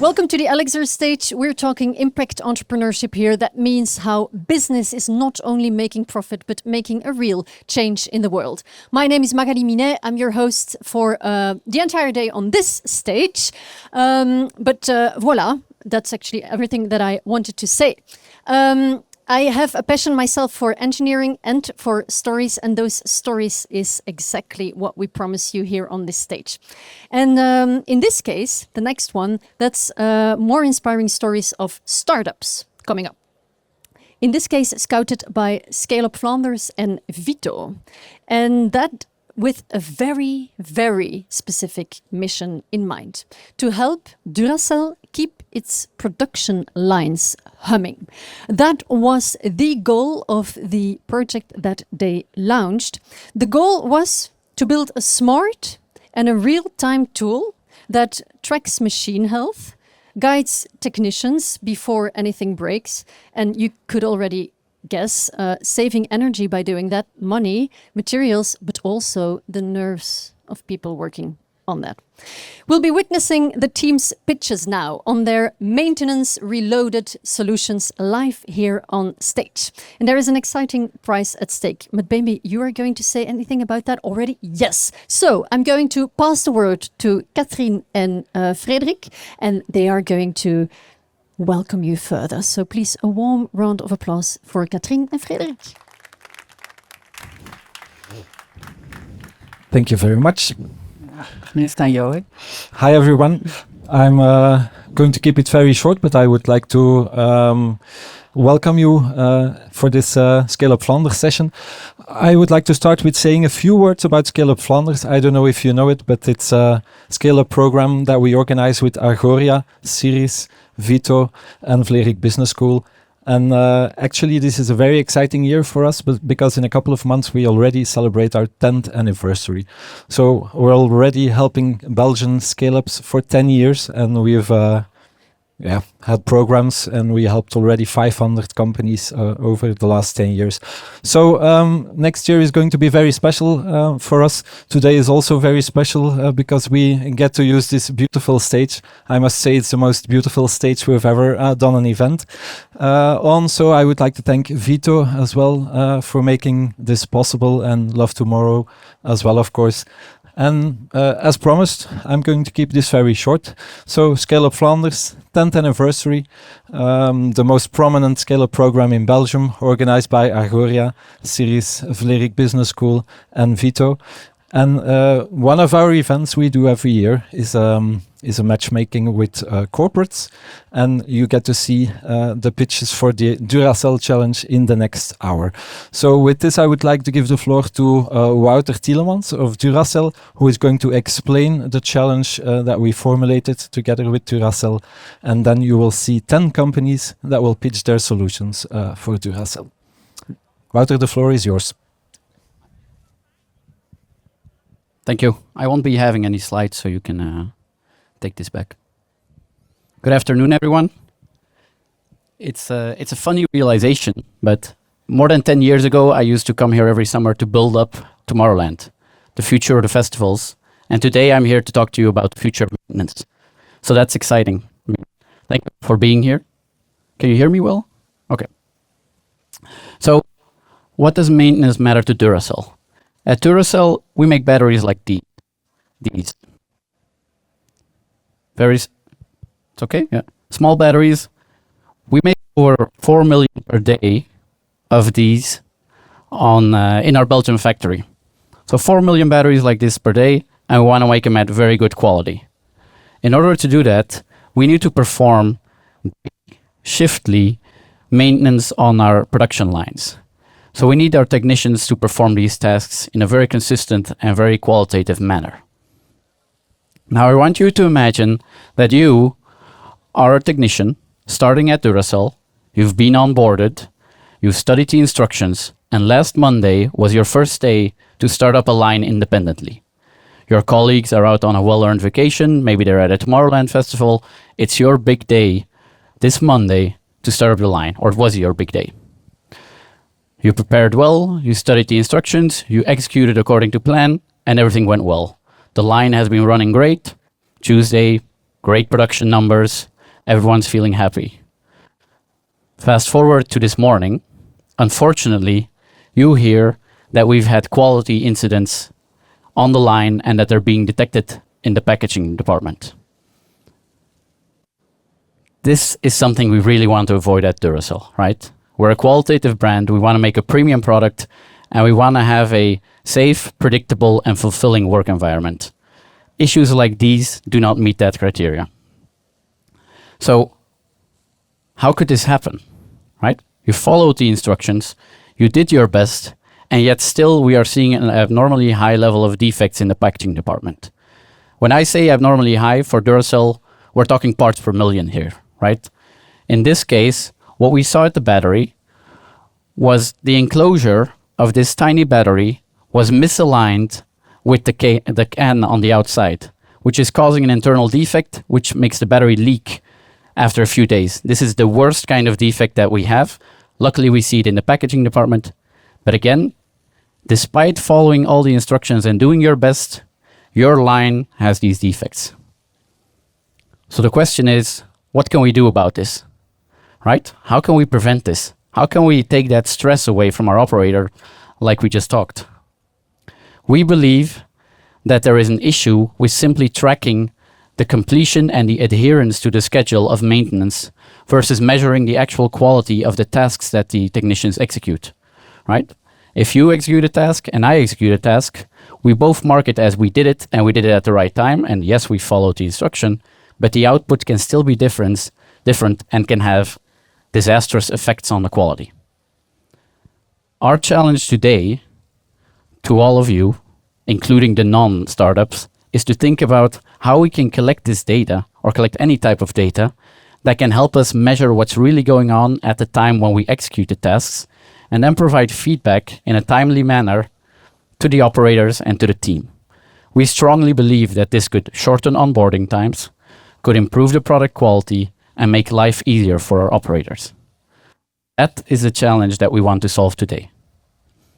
Welcome to the Elixir stage. We're talking impact entrepreneurship here. That means how business is not only making profit, but making a real change in the world. My name is Magali Minet. I'm your host for the entire day on this stage. Voila, that's actually everything that I wanted to say. I have a passion myself for engineering and for stories, and those stories is exactly what we promise you here on this stage. And in this case, the next one, that's more inspiring stories of startups coming up. In this case, scouted by Scale-up Flanders and VITO. And that with a very, very specific mission in mind, to help Duracell keep its production lines humming. That was the goal of the project that they launched. The goal was to build a smart and a real-time tool that tracks machine health, guides technicians before anything breaks, and you could already guess, saving energy by doing that, money, materials, but also the nerves of people working on that. We'll be witnessing the team's pitches now on their maintenance reloaded solutions live here on stage. And there is an exciting prize at stake. But baby, you are going to say anything about that already? Yes. So I'm going to pass the word to Katrien and Frederik, and they are going to welcome you further. So please, a warm round of applause for Katrien and Frederik. Thank you very much. Hi everyone. I'm going to keep it very short, but I would like to welcome you for this Scale-up Flanders session. I would like to start with saying a few words about Scale-up Flanders. I don't know if you know it, but it's a scale-up program that we organize with Agoria, Series, VITO and Vlerik Business School. And actually this is a very exciting year for us, but because in a couple of months we already celebrate our 10th anniversary. So we're already helping Belgian scale-ups for 10 years, and we've had programs, and we helped already 500 companies over the last 10 years. So next year is going to be very special for us. Today is also very special because we get to use this beautiful stage. I must say it's the most beautiful stage we've ever done an event on. So I would like to thank VITO as well for making this possible, and Love Tomorrow as well, of course. And as promised, I'm going to keep this very short. So Scale-up Flanders, 10th anniversary, the most prominent scale-up program in Belgium, organized by Agoria, Series, Vlerik Business School and VITO. And one of our events we do every year is a matchmaking with corporates, and you get to see the pitches for the Duracell challenge in the next hour. So with this, I would like to give the floor to Wouter Tielemans of Duracell, who is going to explain the challenge that we formulated together with Duracell, and then you will see 10 companies that will pitch their solutions for Duracell. Wouter, the floor is yours. Thank you. I won't be having any slides, so you can take this back. Good afternoon, everyone. It's a funny realization, but more than 10 years ago, I used to come here every summer to build up Tomorrowland, the future of the festivals. And today I'm here to talk to you about the future of maintenance. So that's exciting. Thank you for being here. Can you hear me well? Okay. So what does maintenance matter to Duracell? At Duracell, we make batteries like these. It's okay? Yeah. Small batteries. We make over 4 million per day of these in our Belgian factory. So 4 million batteries like this per day, and we want to make them at very good quality. In order to do that, we need to perform shiftly maintenance on our production lines. So we need our technicians to perform these tasks in a very consistent and very qualitative manner. Now I want you to imagine that you are a technician starting at Duracell, you've been onboarded, you've studied the instructions, and last Monday was your first day to start up a line independently. Your colleagues are out on a well-earned vacation, maybe they're at a Tomorrowland festival. It's your big day this Monday to start up the line, or it was your big day. You prepared well, you studied the instructions, you executed according to plan, and everything went well. The line has been running great. Tuesday, great production numbers. Everyone's feeling happy. Fast forward to this morning. Unfortunately, you hear that we've had quality incidents on the line and that they're being detected in the packaging department. This is something we really want to avoid at Duracell, right? We're a qualitative brand, we want to make a premium product, and we want to have a safe, predictable, and fulfilling work environment. Issues like these do not meet that criteria. So, how could this happen, right? You followed the instructions, you did your best, and yet still we are seeing an abnormally high level of defects in the packaging department. When I say abnormally high for Duracell, we're talking parts per million here, right? In this case, what we saw at the battery was the enclosure of this tiny battery was misaligned with the can on the outside, which is causing an internal defect, which makes the battery leak after a few days. This is the worst kind of defect that we have. Luckily, we see it in the packaging department. But again, despite following all the instructions and doing your best, your line has these defects. So the question is, what can we do about this? Right? How can we prevent this? How can we take that stress away from our operator like we just talked? We believe that there is an issue with simply tracking the completion and the adherence to the schedule of maintenance versus measuring the actual quality of the tasks that the technicians execute, right? If you execute a task and I execute a task, we both mark it as we did it and we did it at the right time, and yes, we followed the instruction, but the output can still be different and can have disastrous effects on the quality. Our challenge today to all of you, including the non-startups, is to think about how we can collect this data or collect any type of data that can help us measure what's really going on at the time when we execute the tasks, and then provide feedback in a timely manner to the operators and to the team. We strongly believe that this could shorten onboarding times, could improve the product quality, and make life easier for our operators. That is a challenge that we want to solve today.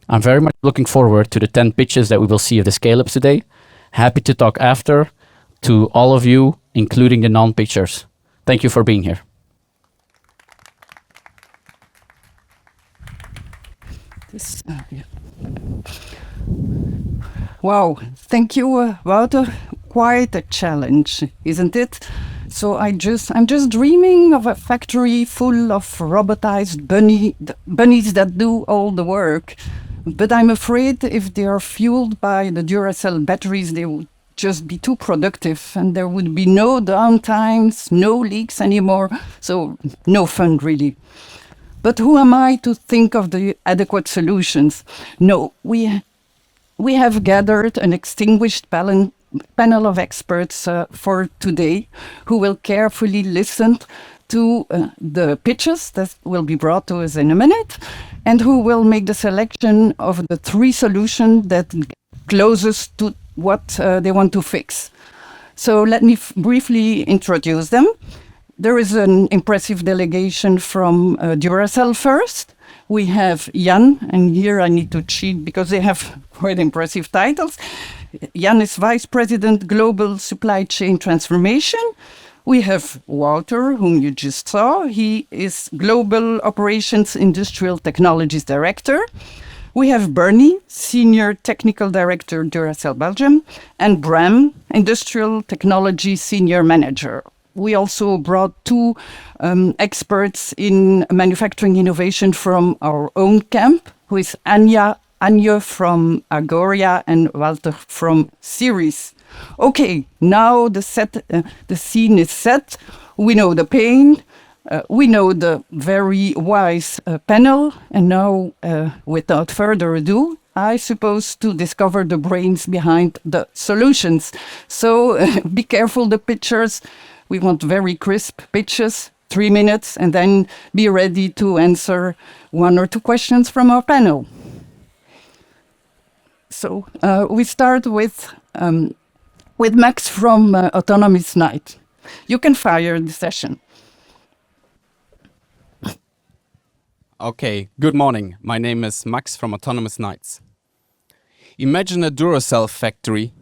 I'm very much looking forward to the 10 pitches that we will see of the scale-ups today. Happy to talk after to all of you, including the non-pitchers. Thank you for being here. Wow, thank you, Wouter. Quite a challenge, isn't it? So I'm just dreaming of a factory full of robotized bunnies that do all the work. But I'm afraid if they are fueled by the Duracell batteries, they would just be too productive and there would be no downtimes, no leaks anymore. So no fun, really. But who am I to think of the adequate solutions? No, we have gathered an extinguished panel of experts for today who will carefully listen to the pitches that will be brought to us in a minute, and who will make the selection of the 3 solutions that closest to what they want to fix. So let me briefly introduce them. There is an impressive delegation from Duracell first. We have Jan, and here I need to cheat because they have quite impressive titles. Jan is Vice President Global Supply Chain Transformation. We have Wouter, whom you just saw. He is Global Operations Industrial Technologies Director. We have Bernie, Senior Technical Director, Duracell Belgium, and Bram, Industrial Technology Senior Manager. We also brought 2 experts in manufacturing innovation from our own camp, who is Anja from Agoria and Walter from Series. Okay, now the scene is set. We know the pain. We know the very wise panel. And now, without further ado, I suppose to discover the brains behind the solutions. So be careful, the pitchers. We want very crisp pitches, 3 minutes, and then be ready to answer 1 or 2 questions from our panel. So we start with Max from Autonomous Night. You can fire the session. Okay, good morning. My name is Max from Autonomous Nights. Imagine a Duracell factory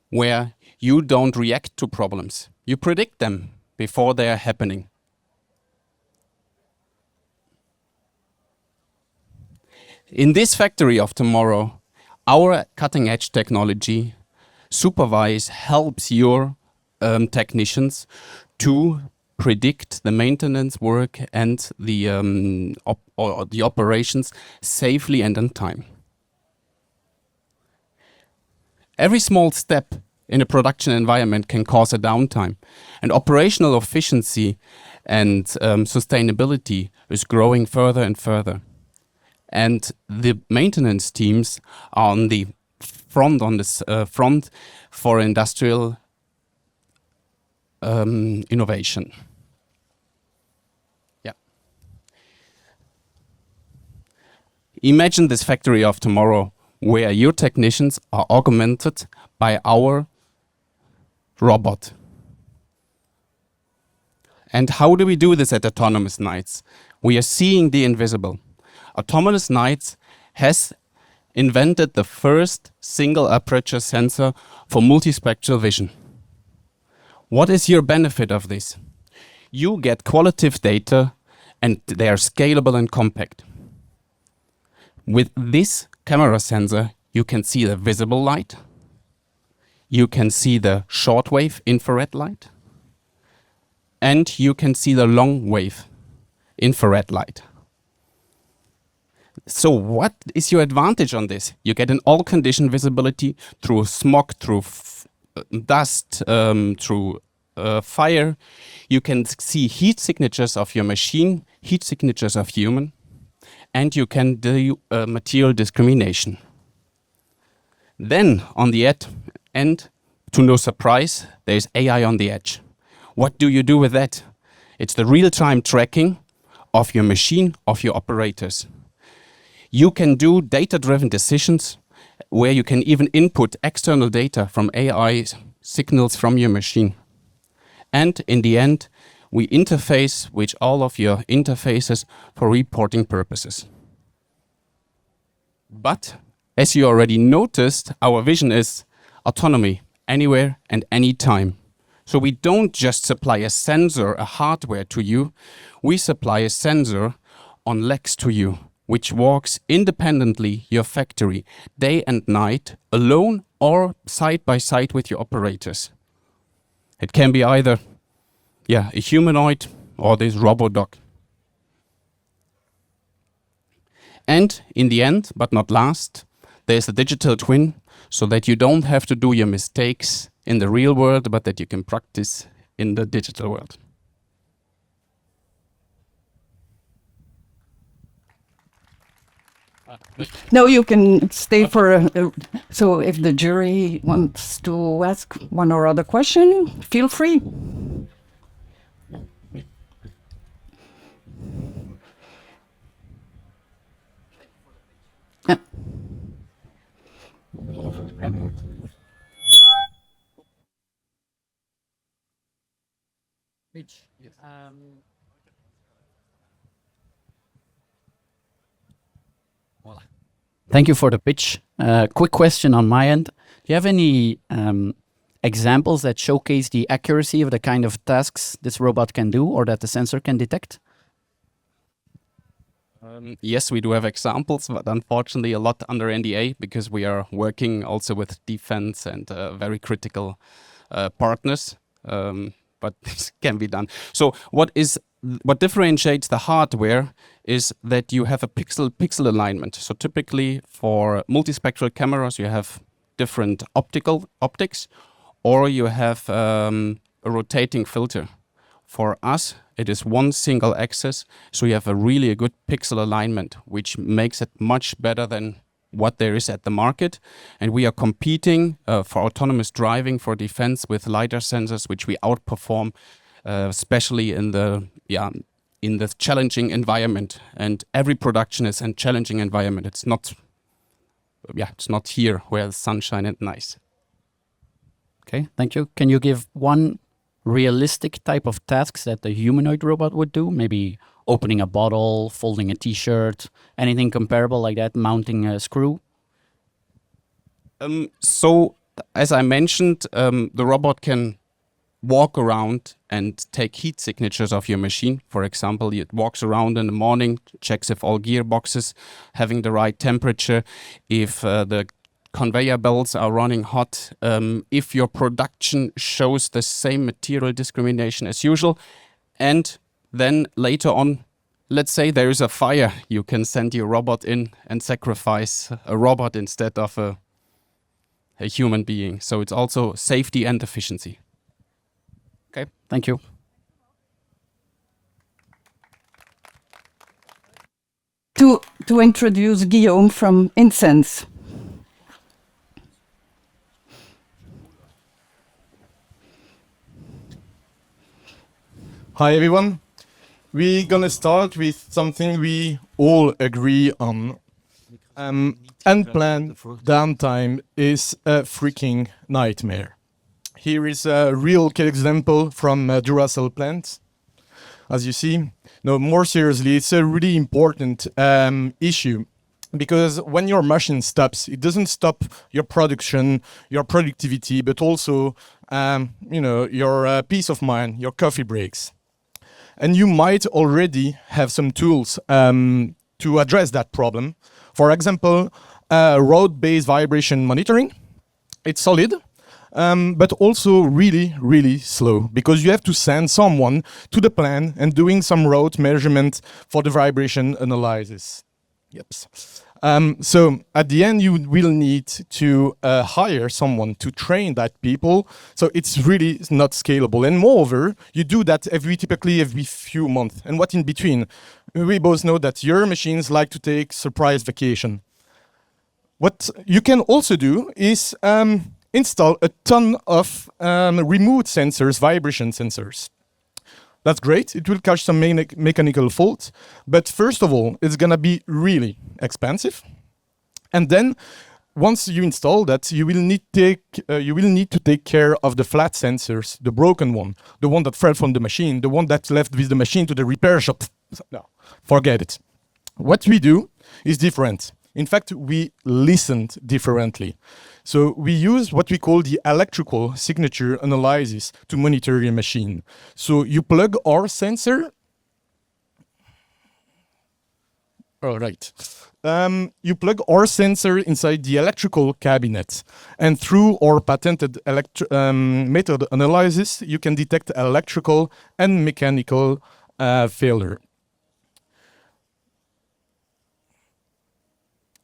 where You don't react to problems. You predict them before they are happening. In this factory of tomorrow, our cutting-edge technology helps your technicians to predict the maintenance work and the operations safely and on time. Every small step in a production environment can cause a downtime, and operational efficiency and sustainability is growing further and further. And the maintenance teams are on the front for industrial innovation. Yeah. Imagine this factory of tomorrow where your technicians are augmented by our robot. And how do we do this at Autonomous Nights? We are seeing the invisible. Autonomous Nights has invented the first single aperture sensor for multispectral vision. What is your benefit of this? You get qualitative data and they are scalable and compact. With this camera sensor, you can see the visible light, you can see the shortwave infrared light, and you can see the long wave infrared light. So what is your advantage on this? You get an all-condition visibility through smog, through dust, through fire. You can see heat signatures of your machine, heat signatures of human, and you can do material discrimination. Then on the end, to no surprise, there's AI on the edge. What do you do with that? It's the real-time tracking of your machine, of your operators. You can do data-driven decisions where you can even input external data from AI signals from your machine. And in the end, we interface with all of your interfaces for reporting purposes. But as you already noticed, our vision is autonomy anywhere and anytime. So we don't just supply a sensor, a hardware to you, we supply a sensor on legs to you, which walks independently your factory, day and night, alone or side by side with your operators. It can be either a humanoid or this robodog. And in the end, but not last, there's a digital twin, so that you don't have to do your mistakes in the real world, but that you can practice in the digital world. No, you can stay for so if the jury wants to ask one or other question, feel free. Yeah. Thank you for the pitch. Quick question on my end. Do you have any examples that showcase the accuracy of the kind of tasks this robot can do or that the sensor can detect? Yes, we do have examples, but unfortunately a lot under NDA because we are working also with defense and very critical partners. But this can be done. So what differentiates the hardware is that you have a pixel alignment. So typically for multispectral cameras, you have different optics, or you have a rotating filter. For us, it is one single axis, so you have a really good pixel alignment, which makes it much better than what there is at the market. And we are competing for autonomous driving for defense with LiDAR sensors, which we outperform, especially in the challenging environment. And every production is a challenging environment. It's not here where the sunshine and nice. Okay, thank you. Can you give one realistic type of tasks that the humanoid robot would do? Maybe opening a bottle, folding a t-shirt, anything comparable like that, mounting a screw? So As I mentioned, the robot can walk around and take heat signatures of your machine. For example, it walks around in the morning, checks if all gearboxes having the right temperature, if the conveyor belts are running hot, if your production shows the same material discrimination as usual. And then later on, let's say there is a fire, you can send your robot in and sacrifice a robot instead of a human being. So it's also safety and efficiency. Okay, Thank you. To introduce Guillaume from Incense. Hi everyone. We're gonna start with something we all agree on. Unplanned downtime is a freaking nightmare. Here is a real case example from Duracell plant. As you see, no, more seriously, it's a really important issue because when your machine stops, it doesn't stop your production, your productivity, but also, your peace of mind, your coffee breaks. And you might already have some tools to address that problem. For example, road-based vibration monitoring. It's solid, but also really, really slow because you have to send someone to the plant and doing some road measurement for the vibration analysis. Yep. So at the end, you will need to hire someone to train that people. So it's really not scalable. And moreover, you do that typically every few months. And what in between? We both know that your machines like to take surprise vacation. What you can also do is install a ton of remote sensors, vibration sensors. That's great. It will catch some mechanical faults. But first of all, it's going to be really expensive. And then once you install that, you will need to take care of the flat sensors, the broken one, the one that fell from the machine, the one that's left with the machine to the repair shop. No, forget it. What we do is different. In fact, we listened differently. So we use what we call the electrical signature analysis to monitor your machine. So you plug our sensor. All right. You plug our sensor inside the electrical cabinet. And through our patented method analysis, you can detect electrical and mechanical failure.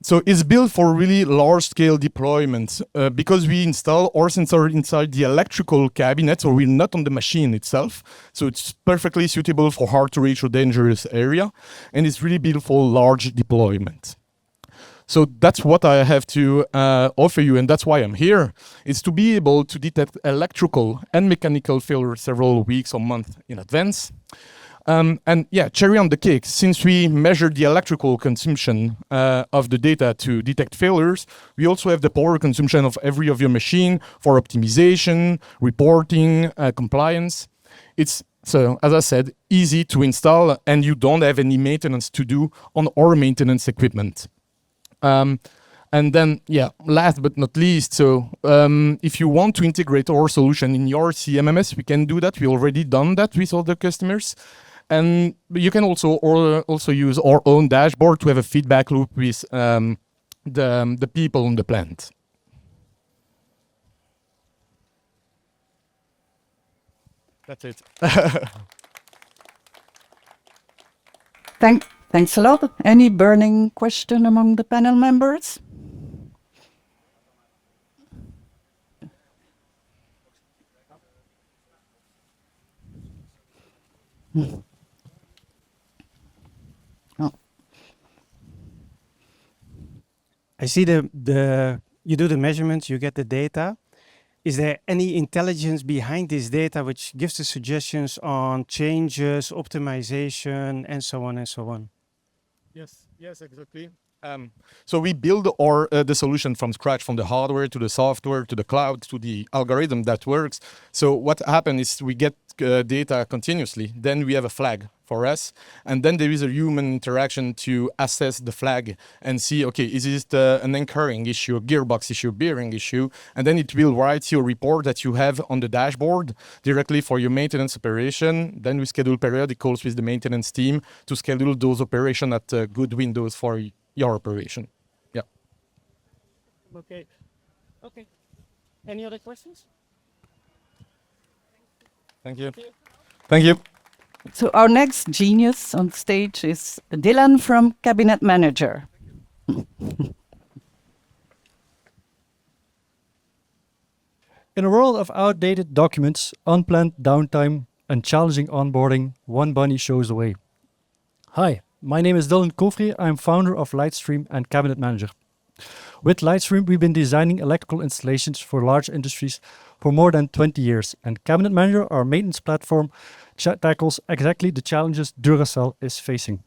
So it's built for really large-scale deployments because we install our sensor inside the electrical cabinet, so we're not on the machine itself. So it's perfectly suitable for hard-to-reach or dangerous area, and it's really built for large deployment. So that's what I have to offer you, and that's why I'm here, is to be able to detect electrical and mechanical failure several weeks or months in advance. And yeah, cherry on the cake, since we measure the electrical consumption of the data to detect failures, we also have the power consumption of every of your machine for optimization, reporting, compliance. It's, so as I said, easy to install and you don't have any maintenance to do on our maintenance equipment. And then, yeah, last but not least, so if you want to integrate our solution in your CMMS, we can do that. We already done that with other customers. And you can also use our own dashboard to have a feedback loop with the people on the plant. That's it. Thanks a lot. Any burning question among the panel members? I see you do the measurements, you get the data. Is there any intelligence behind this data which gives the suggestions on changes, optimization, and so on and so on? Yes, exactly. So we build our the solution from scratch, from the hardware to the software to the cloud to the algorithm that works. So what happens is we get data continuously. Then we have a flag for us, and then there is a human interaction to assess the flag and see, okay, is it an anchoring issue, a gearbox issue, bearing issue, and then it will write you a report that you have on the dashboard directly for your maintenance operation. Then we schedule periodic calls with the maintenance team to schedule those operations at good windows for your operation. Yeah. Okay. Okay. Any other questions? Thank you. Thank you. So our next genius on stage is Dylan from Cabinet Manager. In a world of outdated documents, unplanned downtime, and challenging onboarding, one bunny shows the way. Hi, my name is Dylan Kofri. I'm founder of Lightstream and Cabinet Manager. With Lightstream, we've been designing electrical installations for large industries for more than 20 years, and Cabinet Manager, our maintenance platform, tackles exactly the challenges Duracell is facing.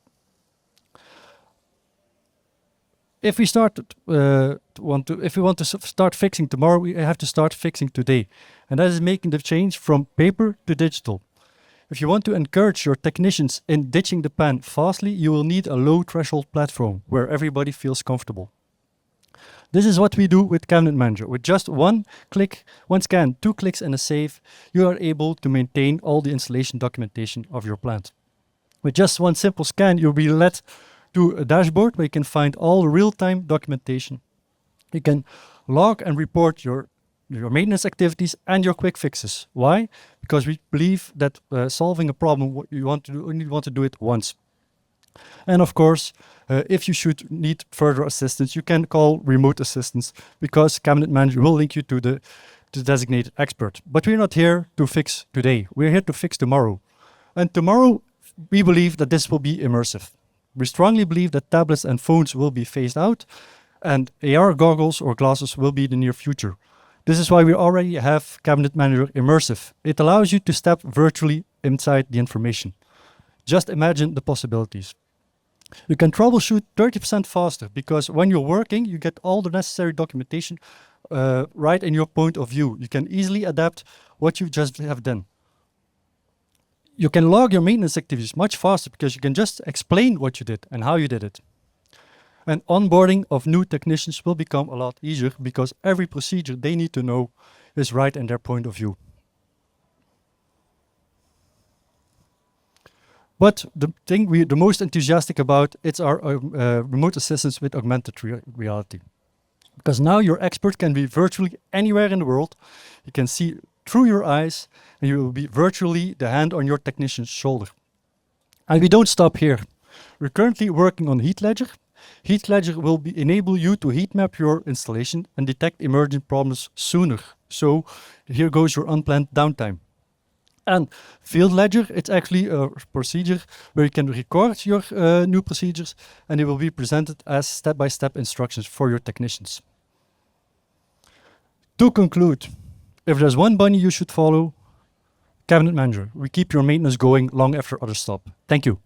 If we want to start fixing tomorrow, we have to start fixing today, and that is making the change from paper to digital. If you want to encourage your technicians in ditching the pan fastly, you will need a low threshold platform where everybody feels comfortable. This is what we do with Cabinet Manager. With just one click, one scan, 2 clicks and a save, you are able to maintain all the installation documentation of your plant. With just one simple scan, you'll be led to a dashboard where you can find all real-time documentation. You can log and report your maintenance activities and your quick fixes. Why? Because we believe that solving a problem, what you want to do, only want to do it once. And of course, if you should need further assistance, you can call remote assistance, because Cabinet Manager will link you to the designated expert. But we're not here to fix today. We're here to fix tomorrow. And tomorrow, we believe that this will be immersive. We strongly believe that tablets and phones will be phased out, and AR goggles or glasses will be the near future. This is why we already have Cabinet Manager Immersive. It allows you to step virtually inside the information. Just imagine the possibilities. You can troubleshoot 30% faster, because when you're working, you get all the necessary documentation right in your point of view. You can easily adapt what you just have done. You can log your maintenance activities much faster, because you can just explain what you did and how you did it. And onboarding of new technicians will become a lot easier, because every procedure they need to know is right in their point of view. But the thing we're the most enthusiastic about, it's our remote assistance with augmented reality. Because now your expert can be virtually anywhere in the world. You can see through your eyes, and you will be virtually the hand on your technician's shoulder. And we don't stop here. We're currently working on Heat Ledger. Heat Ledger will enable you to heat map your installation and detect emerging problems sooner. So here goes your unplanned downtime. And Field Ledger, it's actually a procedure where you can record your new procedures, and it will be presented as step-by-step instructions for your technicians. To conclude, if there's one bunny you should follow, Cabinet Manager. We keep your maintenance going long after others stop. Thank you.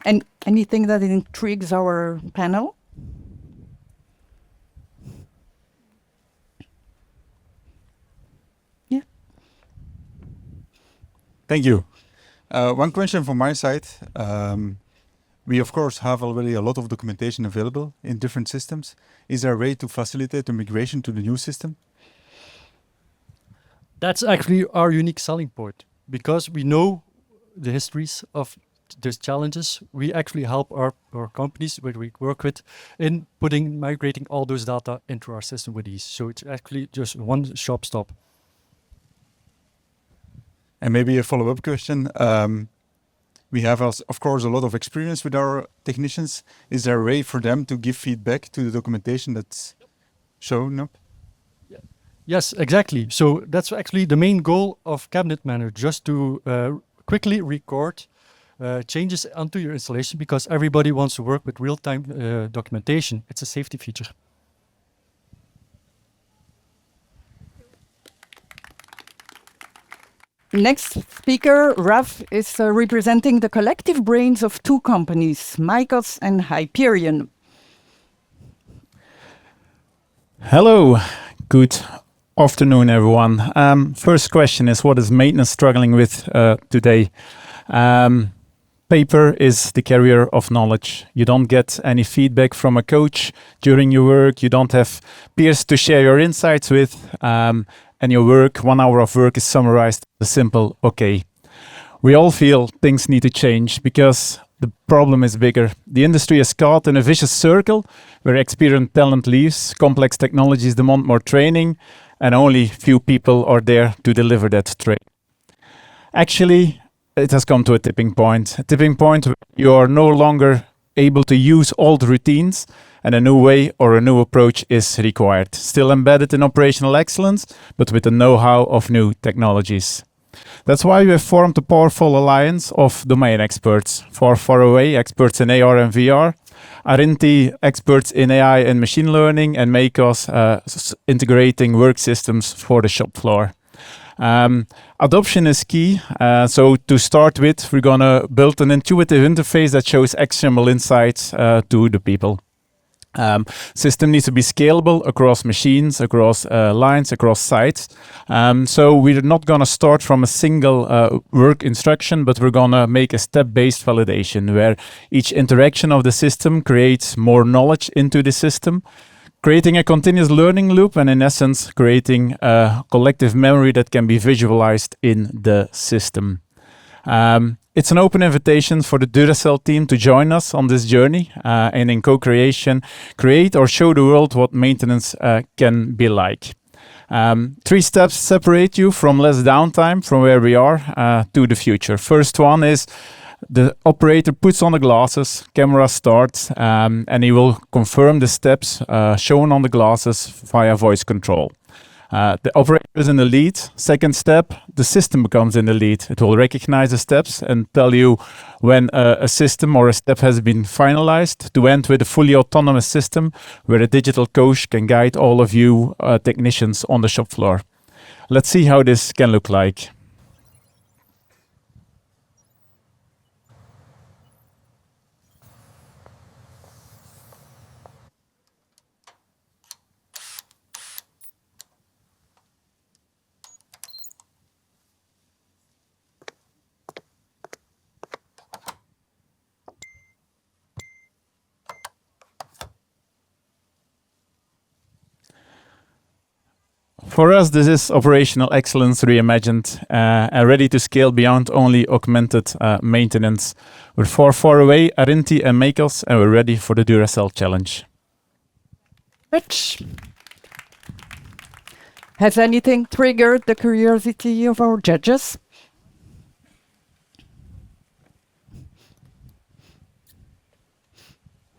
And anything that intrigues our panel? Thank you. One question from my side. We of course have already a lot of documentation available in different systems. Is there a way to facilitate the migration to the new system? That's actually our unique selling point. Because we know the histories of these challenges, we actually help our companies where we work with in migrating all those data into our system with ease. So it's actually just one shop stop. And maybe a follow-up question. We have, of course, a lot of experience with our technicians. Is there a way for them to give feedback to the documentation that's shown up? Yes, exactly. So that's actually the main goal of Cabinet Manager, just to quickly record changes onto your installation, because everybody wants to work with real-time documentation. It's a safety feature. Next speaker, Raf, is representing the collective brains of two companies, Mycos and Hyperion. Hello, good afternoon, everyone. First question is, what is maintenance struggling with today? Paper is the carrier of knowledge. You don't get any feedback from a coach during your work. You don't have peers to share your insights with. And your work, 1 hour of work, is summarized as simple, okay. We all feel things need to change because the problem is bigger. The industry is caught in a vicious circle where experienced talent leaves, complex technologies demand more training, and only few people are there to deliver that training. Actually, it has come to a tipping point where you are no longer able to use old routines, and a new way or a new approach is required. Still embedded in operational excellence, but with the know-how of new technologies. That's why we have formed a powerful alliance of domain experts. Far away, experts in AR and VR, Arinti, experts in AI and machine learning, and Mycos, integrating work systems for the shop floor. Adoption is key. So to start with, we're gonna build an intuitive interface that shows actionable insights to the people. System needs to be scalable across machines, across lines, across sites. So we're not gonna start from a single work instruction, but we're gonna make a step-based validation where each interaction of the system creates more knowledge into the system, creating a continuous learning loop, and in essence, creating a collective memory that can be visualized in the system. It's an open invitation for the Duracell team to join us on this journey and in co-creation, create or show the world what maintenance can be like. 3 steps separate you from less downtime from where we are to the future. First one is the operator puts on the glasses, camera starts, and he will confirm the steps shown on the glasses via voice control. The operator is in the lead. Second step, the system becomes in the lead. It will recognize the steps and tell you when a system or a step has been finalized, to end with a fully autonomous system where a digital coach can guide all of you technicians on the shop floor. Let's see how this can look like. For us, this is operational excellence reimagined and ready to scale beyond only augmented maintenance. We're far away, Arinti and Mycos, and we're ready for the Duracell challenge. Rich, has anything triggered the curiosity of our judges?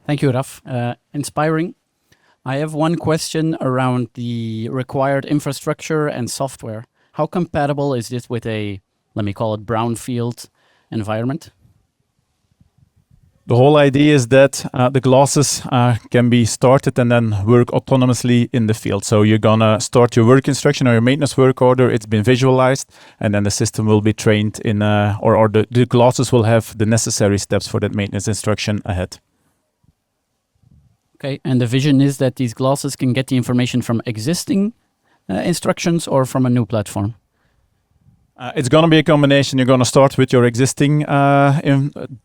Thank you, Raf. Inspiring. I have one question around the required infrastructure and software. How compatible is this with a, let me call it, brownfield environment? The whole idea is that the glasses can be started and then work autonomously in the field. So you're gonna start your work instruction or your maintenance work order. It's been visualized, and then the system will be trained in, or the glasses will have the necessary steps for that maintenance instruction ahead. Okay, and the vision is that these glasses can get the information from existing instructions or from a new platform? It's going to be a combination. You're going to start with your existing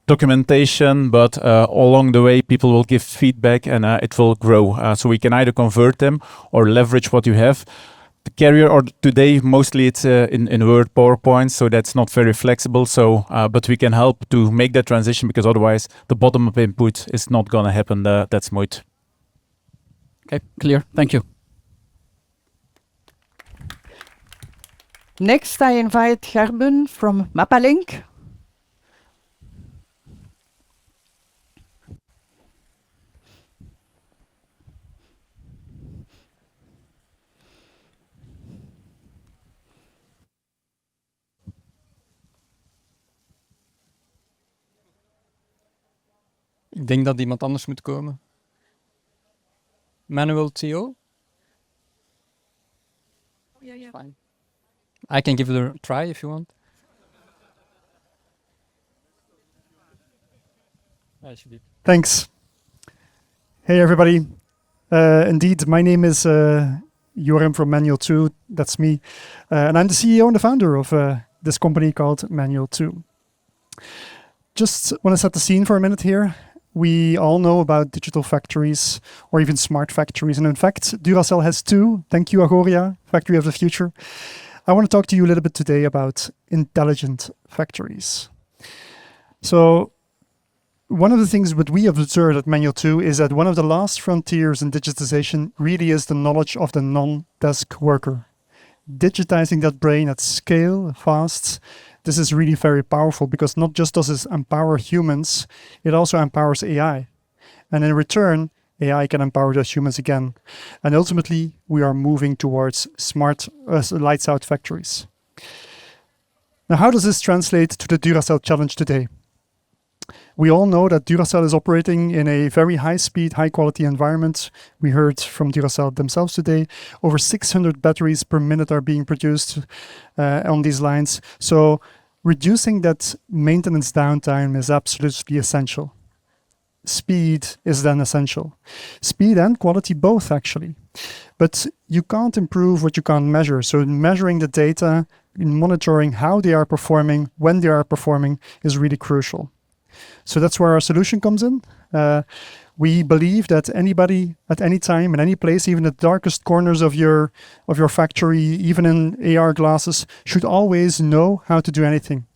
documentation, but along the way, people will give feedback and it will grow. So we can either convert them or leverage what you have. The carrier, or today, mostly it's in Word, PowerPoint, so that's not very flexible. So, but we can help to make that transition, because otherwise the bottom-up input is not going to happen that smooth. Okay, clear. Thank you. Next, I invite Gerben from Mappalink. Ik denk dat iemand anders moet komen. Manuel Theo? Yeah. Fine. I can give it a try if you want. Thanks. Hey, everybody. Indeed, my name is Joram from Manual 2. That's me. And I'm the CEO and the founder of this company called Manual 2. Just want to set the scene for a minute here. We all know about digital factories or even smart factories. And in fact, Duracell has two. Thank you, Agoria, Factory of the Future. I want to talk to you a little bit today about intelligent factories. So one of the things that we have observed at Manual 2 is that one of the last frontiers in digitization really is the knowledge of the non-desk worker. Digitizing that brain at scale, fast, this is really very powerful because not just does it empower humans, it also empowers AI. And in return, AI can empower those humans again. And ultimately, we are moving towards smart lights-out factories. Now, how does this translate to the Duracell challenge today? We all know that Duracell is operating in a very high-speed, high-quality environment. We heard from Duracell themselves today. Over 600 batteries per minute are being produced on these lines. So reducing that maintenance downtime is absolutely essential. Speed is then essential. Speed and quality both, actually. But you can't improve what you can't measure. So measuring the data, monitoring how they are performing, when they are performing, is really crucial. So that's where our solution comes in. We believe that anybody at any time, in any place, even the darkest corners of your factory, even in AR glasses, should always know how to do anything.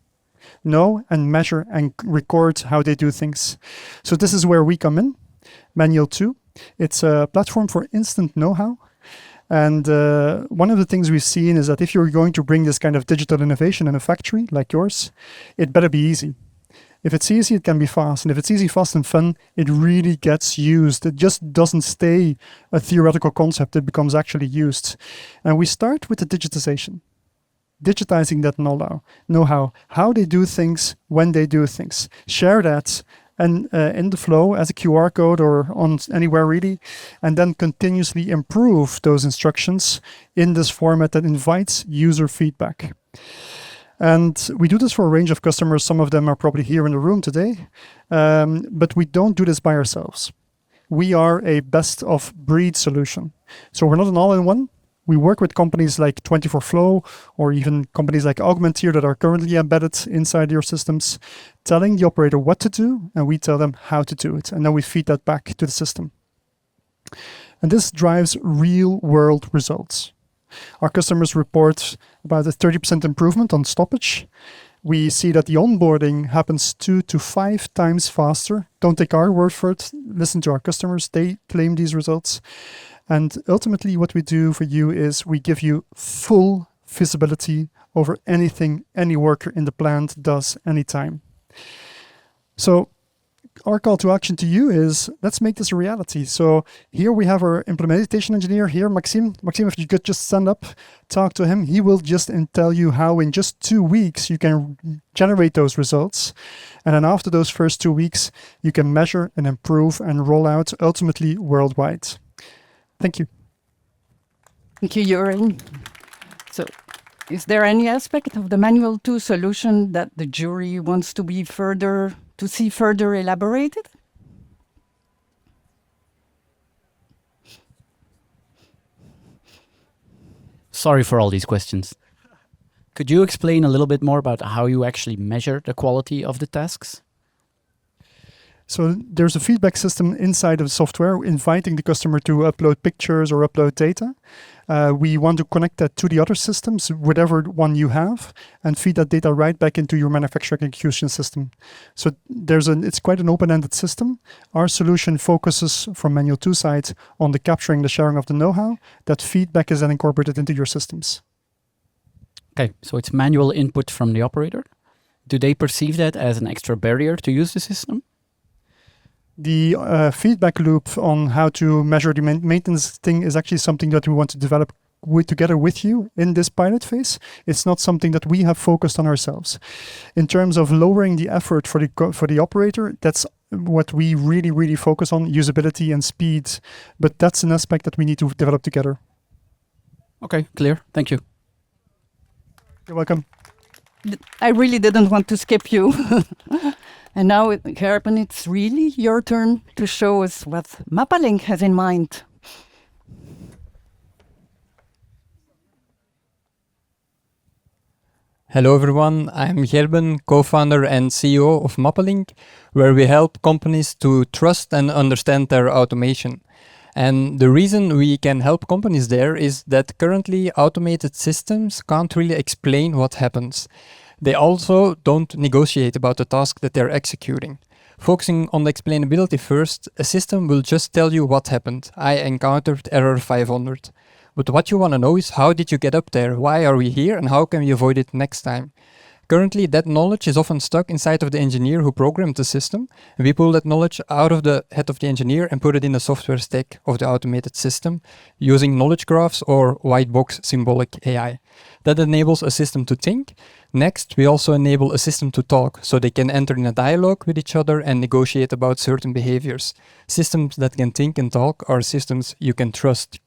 Know and measure and record how they do things. So this is where we come in, Manual 2. It's a platform for instant know-how. And one of the things we've seen is that if you're going to bring this kind of digital innovation in a factory like yours, it better be easy. If it's easy, it can be fast. And if it's easy, fast, and fun, it really gets used. It just doesn't stay a theoretical concept. It becomes actually used. And we start with the digitization. Digitizing that know-how, how they do things, when they do things. Share that and in the flow as a QR code or on anywhere really, and then continuously improve those instructions in this format that invites user feedback. And we do this for a range of customers. Some of them are probably here in the room today, but we don't do this by ourselves. We are a best-of-breed solution. So we're not an all-in-one. We work with companies like 24Flow or even companies like Augmenteer that are currently embedded inside your systems, telling the operator what to do, and we tell them how to do it. And then we feed that back to the system. And this drives real-world results. Our customers report about a 30% improvement on stoppage. We see that the onboarding happens 2 to 5 times faster. Don't take our word for it. Listen to our customers. They claim these results. And ultimately, what we do for you is we give you full visibility over anything any worker in the plant does anytime. So our call to action to you is, let's make this a reality. So here we have our implementation engineer here, Maxime. Maxime, if you could just stand up, talk to him. He will just tell you how in just 2 weeks you can generate those results. And then after those first 2 weeks, you can measure and improve and roll out ultimately worldwide. Thank you. Thank you, Joram. So is there any aspect of the Manual 2 solution that the jury wants to see further elaborated? Sorry for all these questions. Could you explain a little bit more about how you actually measure the quality of the tasks? So there's a feedback system inside of the software inviting the customer to upload pictures or upload data. We want to connect that to the other systems, whatever one you have, and feed that data right back into your manufacturing execution system. So it's quite an open-ended system. Our solution focuses from Manual 2 side on the capturing, the sharing of the know-how. That feedback is then incorporated into your systems. Okay, so it's manual input from the operator. Do they perceive that as an extra barrier to use the system? The feedback loop on how to measure the maintenance thing is actually something that we want to develop together with you in this pilot phase. It's not something that we have focused on ourselves. In terms of lowering the effort for the operator, that's what we really, really focus on, usability and speed. But that's an aspect that we need to develop together. Okay, clear. Thank you. You're welcome. I really didn't want to skip you. And now, Gerben, it's really your turn to show us what Mappalink has in mind. Hello everyone, I'm Gerben, co-founder and CEO of Mappalink, where we help companies to trust and understand their automation. And the reason we can help companies there is that currently automated systems can't really explain what happens. They also don't negotiate about the task that they're executing. Focusing on the explainability first, a system will just tell you what happened. I encountered error 500. But what you want to know is, how did you get up there? Why are we here? And how can we avoid it next time? Currently, that knowledge is often stuck inside of the engineer who programmed the system. And we pull that knowledge out of the head of the engineer and put it in the software stack of the automated system using knowledge graphs or white box symbolic AI. That enables a system to think. Next, we also enable a system to talk, so they can enter in a dialogue with each other and negotiate about certain behaviors. Systems that can think and talk are systems you can trust.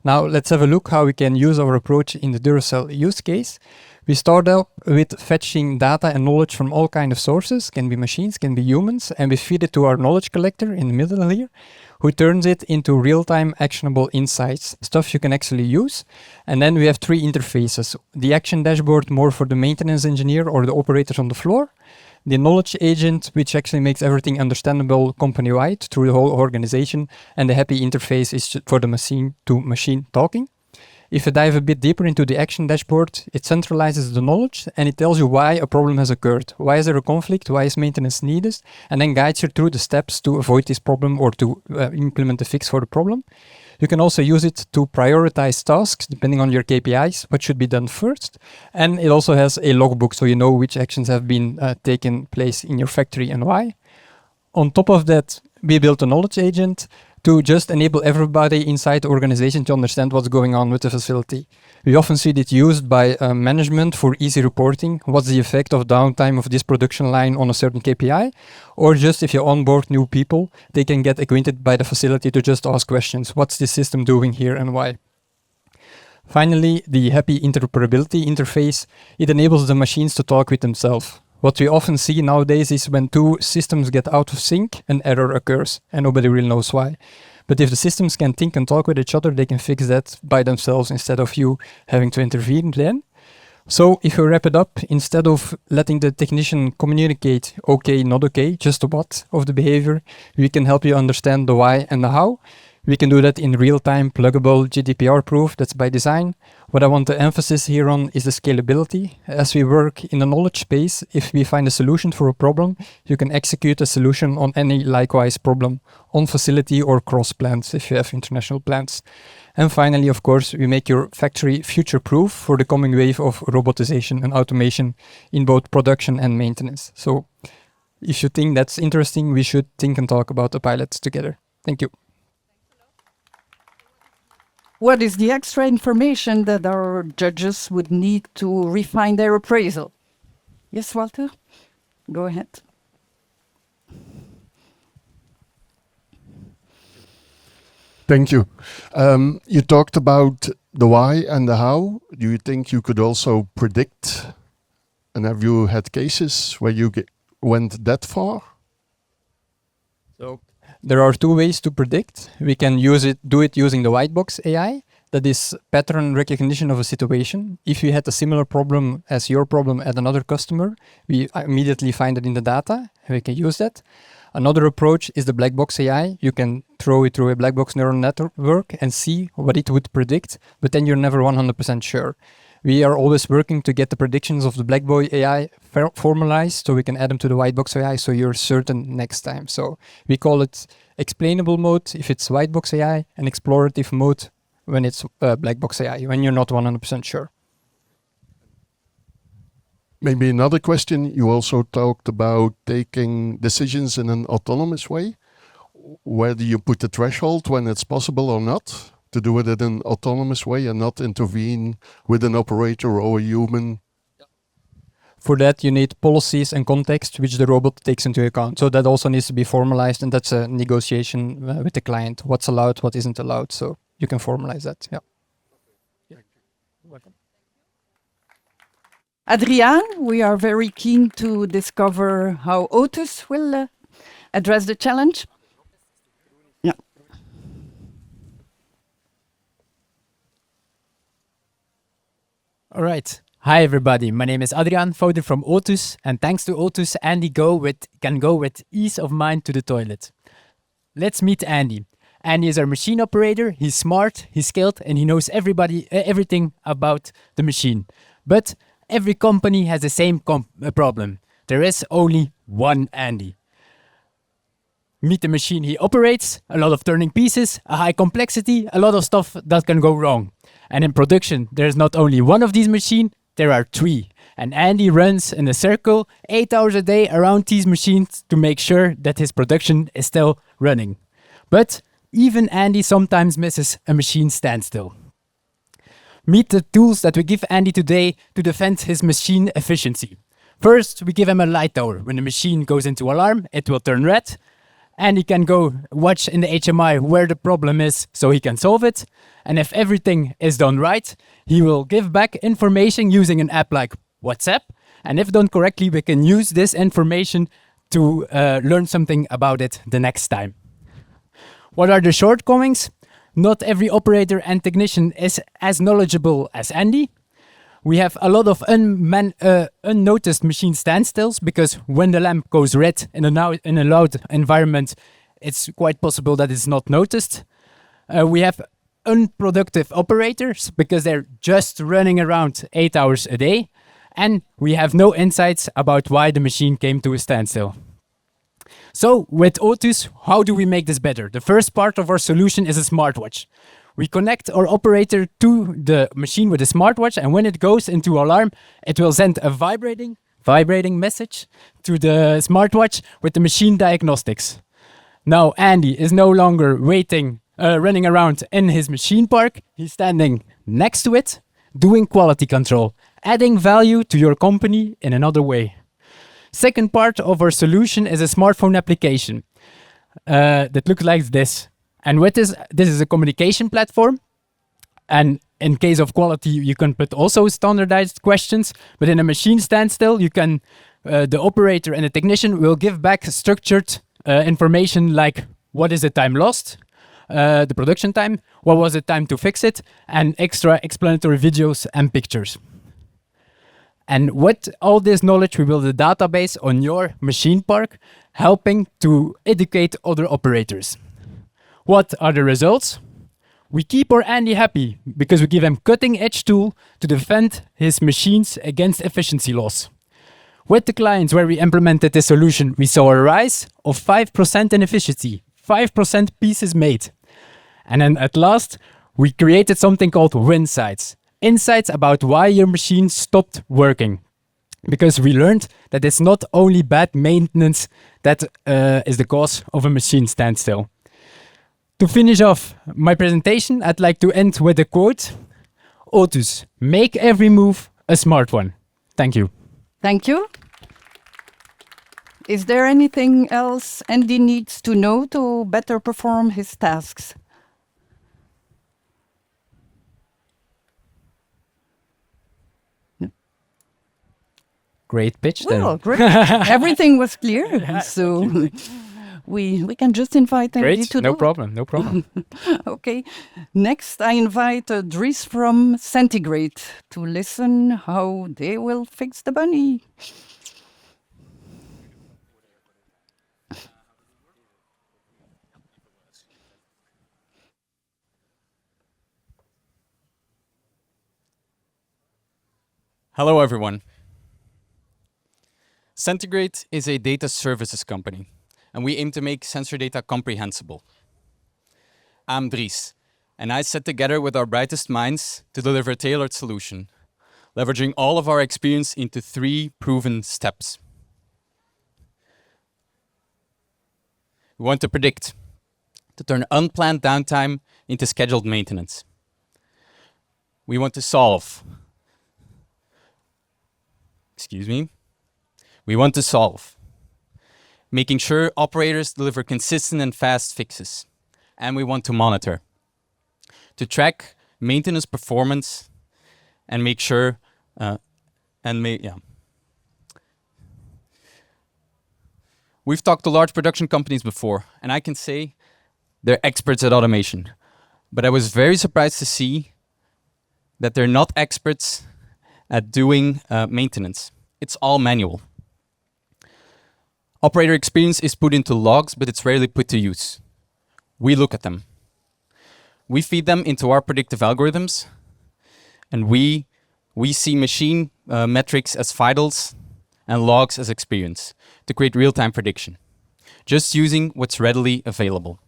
Now let's have a look how we can use our approach in the Duracell use case. We start up with fetching data and knowledge from all kinds of sources, can be machines, can be humans, and we feed it to our knowledge collector in the middle here, who turns it into real-time actionable insights, stuff you can actually use. And then we have three interfaces. The action dashboard more for the maintenance engineer or the operators on the floor. The knowledge agent, which actually makes everything understandable company-wide through the whole organization, and the happy interface is for the machine-to-machine talking. If you dive a bit deeper into the action dashboard, it centralizes the knowledge and it tells you why a problem has occurred. Why is there a conflict? Why is maintenance needed? And then guides you through the steps to avoid this problem or to implement a fix for the problem. You can also use it to prioritize tasks depending on your KPIs, what should be done first. And it also has a logbook, so you know which actions have been taken place in your factory and why. On top of that, we built a knowledge agent to just enable everybody inside the organization to understand what's going on with the facility. We often see it used by management for easy reporting. What's the effect of downtime of this production line on a certain KPI? Or just if you onboard new people, they can get acquainted by the facility to just ask questions. What's this system doing here and why? Finally, the happy interoperability interface, it enables the machines to talk with themselves. What we often see nowadays is when two systems get out of sync, an error occurs and nobody really knows why. But if the systems can think and talk with each other, they can fix that by themselves instead of you having to intervene then. So if we wrap it up, instead of letting the technician communicate okay, not okay, just the what of the behavior, we can help you understand the why and the how. We can do that in real-time, pluggable, GDPR-proof, that's by design. What I want to emphasize here on is the scalability. As we work in the knowledge space, if we find a solution for a problem, you can execute a solution on any likewise problem, on facility or cross plants, if you have international plants. And finally, of course, we make your factory future-proof for the coming wave of robotization and automation in both production and maintenance. So if you think that's interesting, we should think and talk about the pilots together. Thank you. What is the extra information that our judges would need to refine their appraisal? Yes, Walter? Go ahead. Thank you. You talked about the why and the how. Do you think you could also predict? And have you had cases where you went that far? So there are two ways to predict. We can do it using the white box AI. That is pattern recognition of a situation. If you had a similar problem as your problem at another customer, we immediately find it in the data and we can use that. Another approach is the black box AI. You can throw it through a black box neural network and see what it would predict, but then you're never 100% sure. We are always working to get the predictions of the black box AI formalized so we can add them to the white box AI so you're certain next time. So we call it explainable mode if it's white box AI and explorative mode when it's black box AI, when you're not 100% sure. Maybe another question, you also talked about taking decisions in an autonomous way. Where do you put the threshold when it's possible or not to do it in an autonomous way and not intervene with an operator or a human? For that, you need policies and context, which the robot takes into account. So that also needs to be formalized, and that's a negotiation with the client. What's allowed, what isn't allowed. So you can formalize that. Yeah. Thank you. Welcome. Adriaan, we are very keen to discover how Otus will address the challenge. Yeah. All right. Hi, everybody. My name is Adriaan, founder from Otus, and thanks to Otus, Andy can go with ease of mind to the toilet. Let's meet Andy. Andy is our machine operator. He's smart, he's skilled, and he knows everything about the machine. But every company has the same problem. There is only one Andy. Meet the machine he operates, a lot of turning pieces, a high complexity, a lot of stuff that can go wrong. And in production, there's not only one of these machines, there are three. And Andy runs in a circle 8 hours a day around these machines to make sure that his production is still running. But even Andy sometimes misses a machine standstill. Meet the tools that we give Andy today to defend his machine efficiency. First, we give him a light tower. When the machine goes into alarm, it will turn red. And he can go watch in the HMI where the problem is so he can solve it. And if everything is done right, he will give back information using an app like WhatsApp. And if done correctly, we can use this information to learn something about it the next time. What are the shortcomings? Not every operator and technician is as knowledgeable as Andy. We have a lot of unnoticed machine standstills because when the lamp goes red in a loud environment, it's quite possible that it's not noticed. We have unproductive operators because they're just running around 8 hours a day. And we have no insights about why the machine came to a standstill. So with Otus, how do we make this better? The first part of our solution is a smartwatch. We connect our operator to the machine with a smartwatch, and when it goes into alarm, it will send a vibrating message to the smartwatch with the machine diagnostics. Now Andy is no longer running around in his machine park. He's standing next to it, doing quality control, adding value to your company in another way. Second part of our solution is a smartphone application that looks like this. And with this is a communication platform. And in case of quality, you can put also standardized questions. But in a machine standstill, you can the operator and the technician will give back structured information like what is the time lost, the production time, what was the time to fix it, and extra explanatory videos and pictures. And with all this knowledge, we build a database on your machine park, helping to educate other operators. What are the results? We keep our Andy happy because we give him cutting-edge tool to defend his machines against efficiency loss. With the clients where we implemented this solution, we saw a rise of 5% in efficiency, 5% pieces made. And then at last, we created something called Winsights. Insights about why your machine stopped working. Because we learned that it's not only bad maintenance that is the cause of a machine standstill. To finish off my presentation, I'd like to end with a quote. Otus, make every move a smart one. Thank you. Thank you. Is there anything else Andy needs to know to better perform his tasks? Great pitch then. Well, great. Everything was clear. So we can just invite Andy Great, to no do it. problem, no problem. Okay. Next, I invite Dries from Centigrade to listen how they will fix the bunny. Hello, everyone. Centigrade is a data services company, and we aim to make sensor data comprehensible. I'm Dries, and I sat together with our brightest minds to deliver a tailored solution, leveraging all of our experience into 3 proven steps. We want to predict, to turn unplanned downtime into scheduled maintenance. We want to solve. We want to solve, making sure operators deliver consistent and fast fixes. And we want to monitor, to track maintenance performance and make sure And we've talked to large production companies before, and I can say they're experts at automation. But I was very surprised to see that they're not experts at doing maintenance. It's all manual. Operator experience is put into logs, but it's rarely put to use. We look at them. We feed them into our predictive algorithms, and we see machine metrics as vitals and logs as experience to create real-time prediction, just using what's readily available.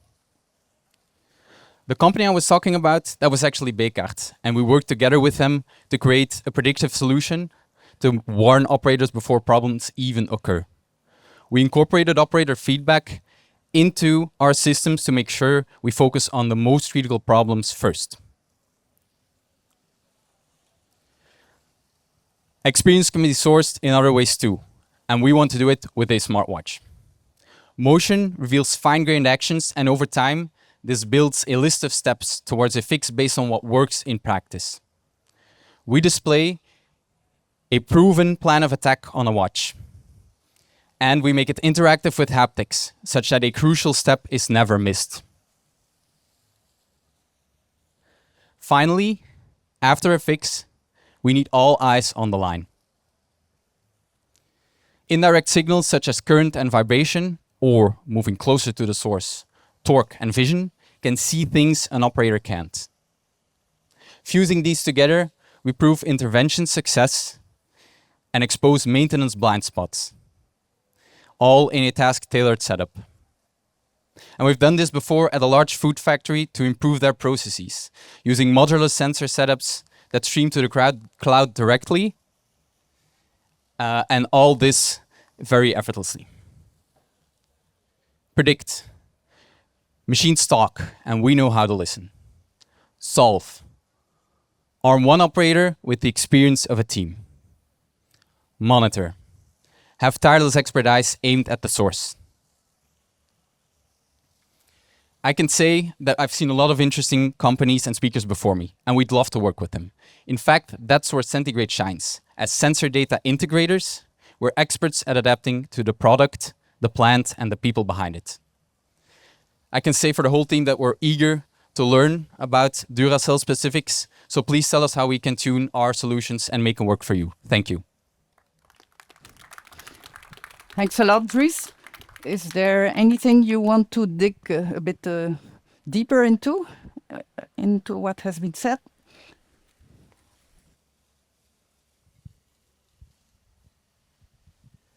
The company I was talking about, that was actually Bekaert, and we worked together with them to create a predictive solution to warn operators before problems even occur. We incorporated operator feedback into our systems to make sure we focus on the most critical problems first. Experience can be sourced in other ways too, and we want to do it with a smartwatch. Motion reveals fine-grained actions, and over time, this builds a list of steps towards a fix based on what works in practice. We display a proven plan of attack on a watch, and we make it interactive with haptics, such that a crucial step is never missed. Finally, after a fix, we need all eyes on the line. Indirect signals such as current and vibration, or moving closer to the source, torque and vision, can see things an operator can't. Fusing these together, we prove intervention success and expose maintenance blind spots, all in a task-tailored setup. And we've done this before at a large food factory to improve their processes, using modular sensor setups that stream to the cloud directly, and all this very effortlessly. Predict. Machines talk, and we know how to listen. Solve. Arm one operator with the experience of a team. Monitor. Have tireless expertise aimed at the source. I can say that I've seen a lot of interesting companies and speakers before me, and we'd love to work with them. In fact, that's where Centigrade shines. As sensor data integrators, we're experts at adapting to the product, the plant, and the people behind it. I can say for the whole team that we're eager to learn about Duracell specifics, so please tell us how we can tune our solutions and make them work for you. Thank you. Thanks a lot, Dries. Is there anything you want to dig a bit deeper into what has been said?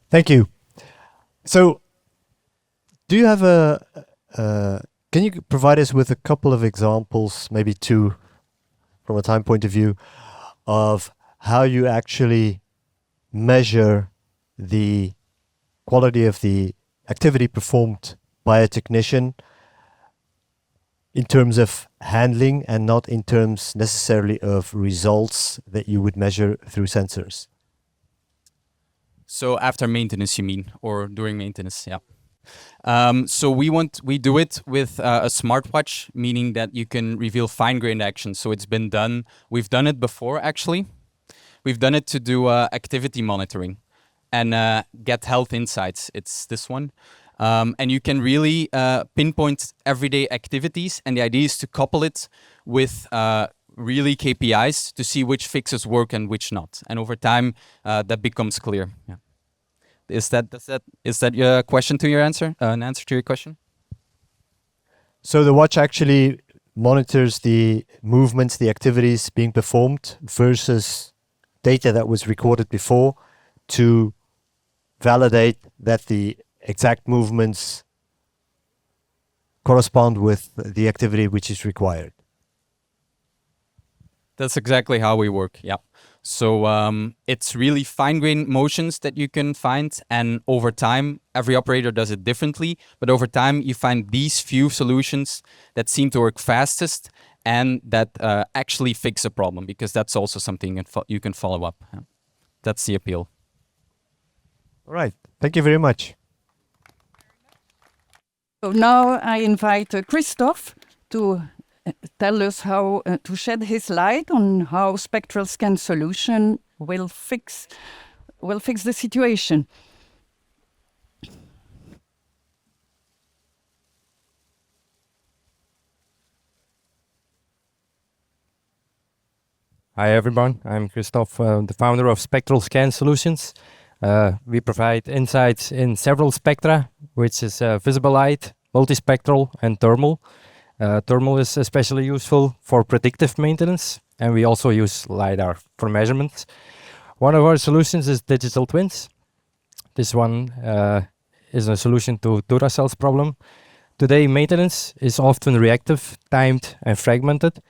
Thank you. So, do you have can you provide us with a couple of examples, maybe two, from a time point of view, of how you actually measure the quality of the activity performed by a technician in terms of handling and not in terms necessarily of results that you would measure through sensors? So after maintenance, you mean, or during maintenance? Yeah. So we do it with a smartwatch, meaning that you can reveal fine-grained action. So it's been done. We've done it before, actually. We've done it to do activity monitoring and get health insights. It's this one. And you can really pinpoint everyday activities. And the idea is to couple it with really KPIs to see which fixes work and which not. And over time, that becomes clear. Yeah. Is that your question to your answer? An answer to your question? So the watch actually monitors the movements, the activities being performed versus data that was recorded before to validate that the exact movements correspond with the activity which is required. That's exactly how we work, yeah. So it's really fine-grained motions that you can find, and over time, every operator does it differently, but over time you find these few solutions that seem to work fastest and that actually fix a problem, because that's also something you can follow up. Yeah. That's the appeal. All right, thank you very much. So now I invite Christophe to tell us how to shed his light on how spectral scan solution will fix the situation. Hi everyone, I'm Christophe, the founder of Spectral Scan Solutions. We provide insights in several spectra, which is visible light, multispectral and thermal. Thermal is especially useful for predictive maintenance, and we also use LiDAR for measurements. One of our solutions is digital twins. This one is a solution to Duracell's problem. Today, maintenance is often reactive, timed and fragmented.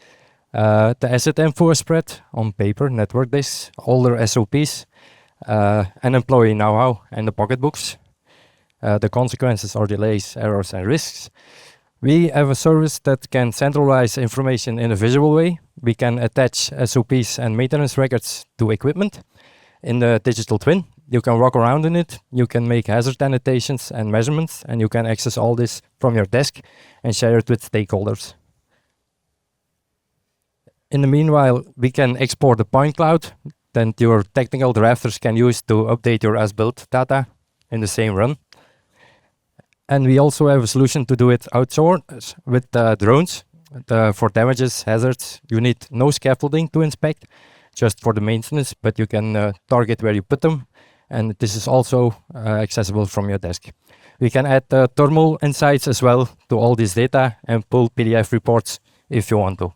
The asset info is spread on paper, network disks, older SOPs, and employee know-how and the pocketbooks. The consequences are delays, errors and risks. We have a service that can centralize information in a visual way. We can attach SOPs and maintenance records to equipment. In the digital twin, you can walk around in it, you can make hazard annotations and measurements, and you can access all this from your desk and share it with stakeholders. In the meanwhile, we can export the point cloud that your technical drafters can use to update your as-built data in the same run. And we also have a solution to do it outdoors with drones. For damages, hazards, you need no scaffolding to inspect, just for the maintenance, but you can target where you put them. And this is also accessible from your desk. We can add thermal insights as well to all this data and pull PDF reports if you want to.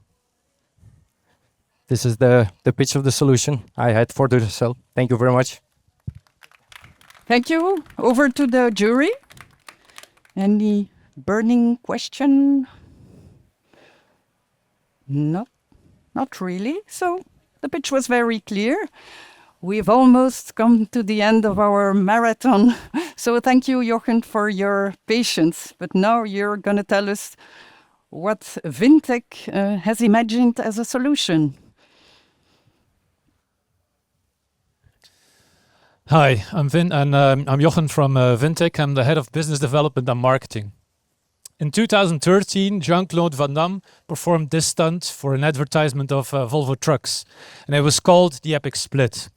This is the pitch of the solution I had for Duracell. Thank you very much. Thank you. Over to the jury. Any burning question? No, not really. So the pitch was very clear. We've almost come to the end of our marathon. So thank you, Jochen, for your patience. But now you're going to tell us what Vintech has imagined as a solution. Hi, I'm Vin, and I'm Jochen from Vintech. I'm the head of business development and marketing. In 2013, Jean-Claude Van Damme performed this stunt for an advertisement of Volvo trucks, and it was called the Epic Split.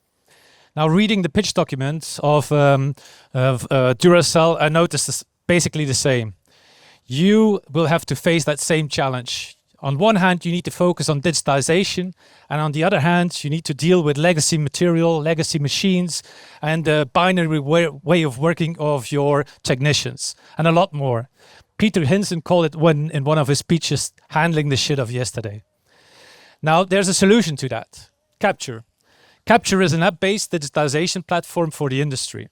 Now, reading the pitch document of Duracell, I noticed this basically the same. You will have to face that same challenge. On one hand, you need to focus on digitization, and on the other hand, you need to deal with legacy material, legacy machines, and the binary way of working of your technicians, and a lot more. Peter Hinson called it in one of his speeches, handling the shit of yesterday. Now, there's a solution to that. Capture. Capture is an app-based digitization platform for the industry.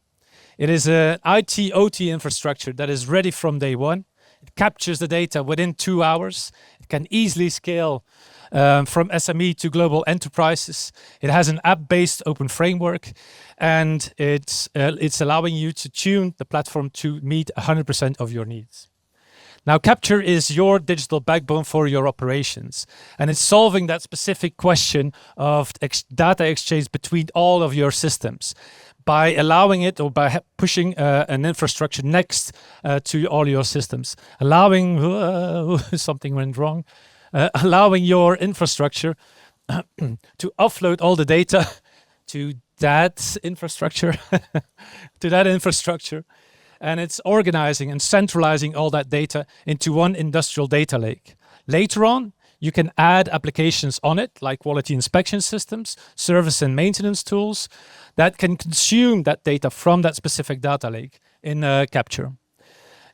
It is an IT/OT infrastructure that is ready from day one. It captures the data within 2 hours. It can easily scale from SME to global enterprises. It has an app-based open framework, and it's allowing you to tune the platform to meet 100% of your needs. Now, Capture is your digital backbone for your operations, and it's solving that specific question of data exchange between all of your systems by allowing it, or by pushing an infrastructure next to all your systems, allowing something went wrong, allowing your infrastructure to offload all the data to that infrastructure, and it's organizing and centralizing all that data into one industrial data lake. Later on, you can add applications on it, like quality inspection systems, service and maintenance tools, that can consume that data from that specific data lake in Capture.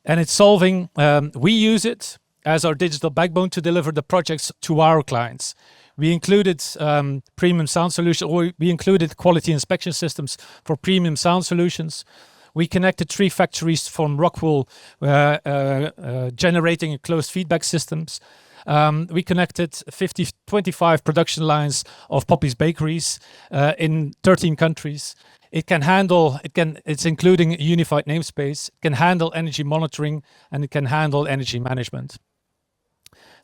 And it's solving, we use it as our digital backbone to deliver the projects to our clients. We included premium sound solutions, or we included quality inspection systems for premium sound solutions. We connected 3 factories from Rockwool, generating closed feedback systems. We connected 25 production lines of Poppy's bakeries in 13 countries. It's including a unified namespace. It can handle energy monitoring, and it can handle energy management.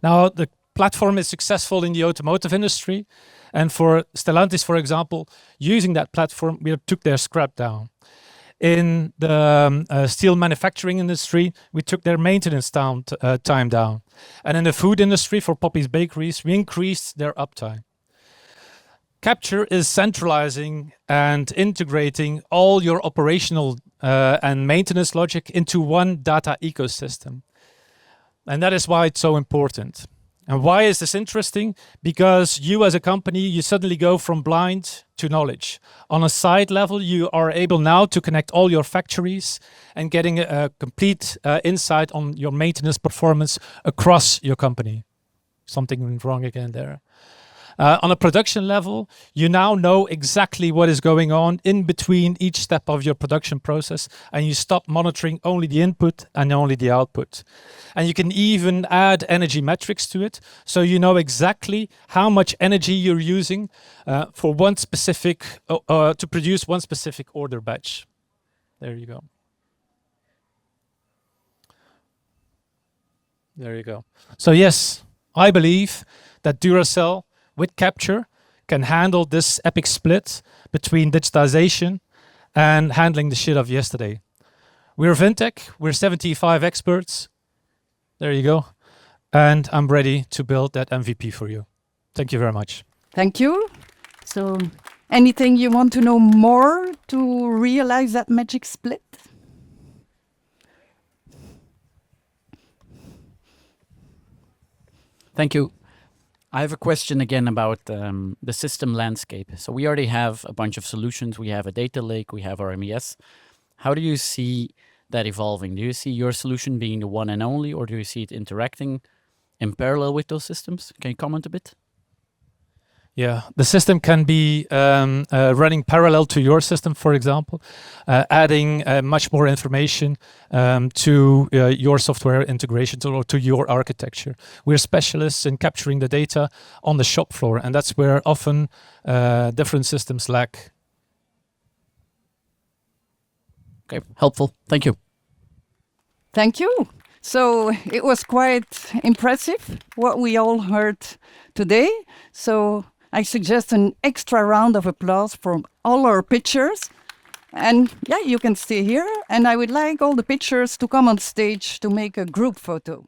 Now, the platform is successful in the automotive industry, and for Stellantis, for example, using that platform, we took their scrap down. In the steel manufacturing industry, we took their maintenance time down. And in the food industry, for Poppy's bakeries, we increased their uptime. Capture is centralizing and integrating all your operational and maintenance logic into one data ecosystem. And that is why it's so important. And why is this interesting? Because you as a company, you suddenly go from blind to knowledge. On a side level, you are able now to connect all your factories and getting a complete insight on your maintenance performance across your company. Something went wrong again there. On a production level, you now know exactly what is going on in between each step of your production process, and you stop monitoring only the input and only the output. And you can even add energy metrics to it, so you know exactly how much energy you're using for one specific to produce one specific order batch. There you go. There you go. So yes, I believe that Duracell with Capture can handle this epic split between digitization and handling the shit of yesterday. We're Vintech, we're 75 experts. There you go. And I'm ready to build that MVP for you. Thank you very much. Thank you. So, anything you want to know more to realize that magic split? Thank you. I have a question again about the system landscape. So we already have a bunch of solutions. We have a data lake, we have our MES. How do you see that evolving? Do you see your solution being the one and only, or do you see it interacting in parallel with those systems? Can you comment a bit? Yeah, the system can be running parallel to your system, for example, adding much more information to your software integration or to your architecture. We're specialists in capturing the data on the shop floor, and that's where often different systems lack. Okay, helpful. Thank you. Thank you. So it was quite impressive what we all heard today. So I suggest an extra round of applause from all our pitchers. And yeah, you can stay here. And I would like all the pitchers to come on stage to make a group photo.